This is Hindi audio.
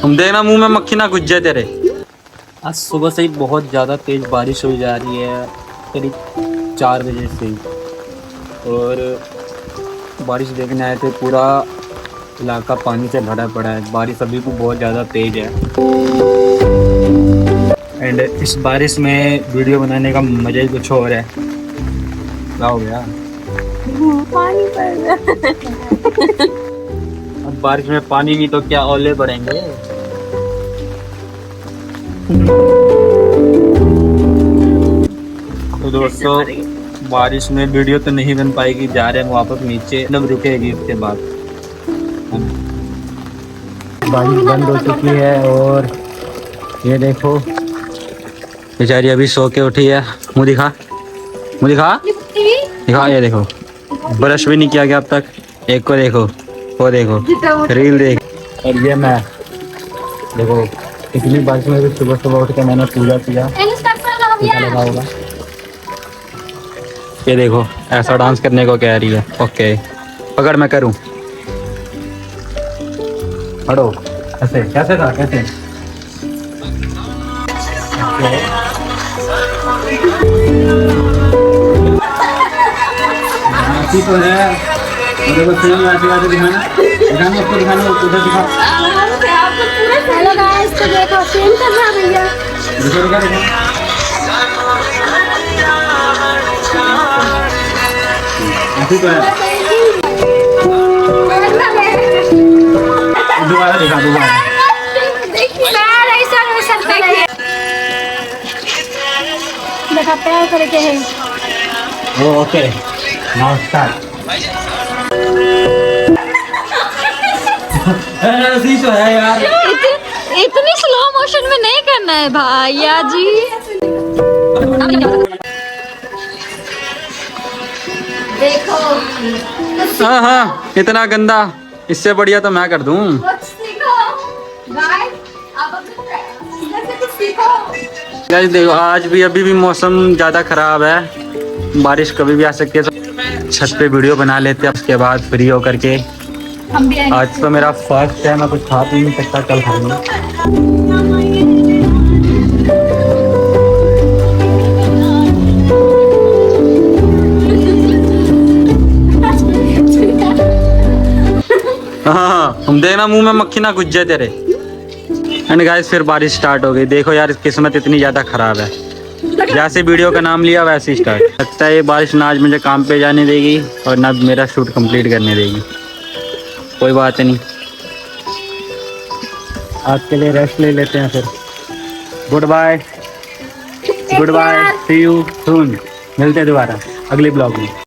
तुम देखना मुंह में मक्खी ना घुस जाए तेरे। आज सुबह से ही बहुत ज़्यादा तेज़ बारिश हो जा रही है, करीब 4 बजे से ही। और बारिश देखने आए थे, पूरा इलाका पानी से भरा पड़ा है। बारिश अभी भी बहुत ज़्यादा तेज़ है एंड इस बारिश में वीडियो बनाने का मज़ा ही कुछ और है। क्या हो गया? पानी पड़ रहा है। अब बारिश में पानी नहीं तो क्या ओले पड़ेंगे। तो दोस्तों बारिश में वीडियो तो नहीं बन पाएगी, जा रहे हैं वापस नीचे, मतलब रुकेगी उसके बाद। बारिश बंद हो चुकी है और ये देखो बेचारी अभी सो के उठी है। मुँह दिखा, मुँह दिखा, दिखा। ये देखो ब्रश भी नहीं किया गया अब तक। एक को देखो, वो देखो, रील देख। और ये मैं देखो इतनी बारिश में भी सुबह सुबह उठ के मैंने पूजा किया। लगा होगा। ये देखो ऐसा डांस करने को कह रही है। ओके पकड़, मैं करूं। हटो। ऐसे कैसे था, कैसे? तो है मेरे को सेम वैसे वैसे दिखाना, दिखाना उसको, दिखाना उधर दिखा। हेलो गाइस, तो देखो सेम कर रहा भैया। दिखा दिखा दिखा। ऐसे तो है। दोबारा दिखा, दोबारा। देखा पैर करके है वो। Okay now start. ऐसी तो है यार। इतनी स्लो मोशन में नहीं करना है भैया जी। देखो हाँ हाँ इतना गंदा, इससे बढ़िया तो मैं कर दूं। गाइस देखो आज भी अभी भी मौसम ज़्यादा ख़राब है, बारिश कभी भी आ सकती है। तो छत पे वीडियो बना लेते हैं, उसके बाद फ्री होकर के। आज तो मेरा फर्स्ट है, मैं कुछ खा पी नहीं सकता, कल खाऊंगा। हाँ तुम देखना मुंह में मक्खी ना घुस जाए तेरे। एंड गाइस फिर बारिश स्टार्ट हो गई। देखो यार किस्मत इतनी ज़्यादा ख़राब है, जैसे वीडियो का नाम लिया वैसे ही स्टार्ट। लगता है ये बारिश ना आज मुझे काम पे जाने देगी और ना मेरा शूट कंप्लीट करने देगी। कोई बात नहीं, आज के लिए रेस्ट ले लेते हैं फिर। Good bye, good bye, see you soon. मिलते हैं दोबारा अगले ब्लॉग में।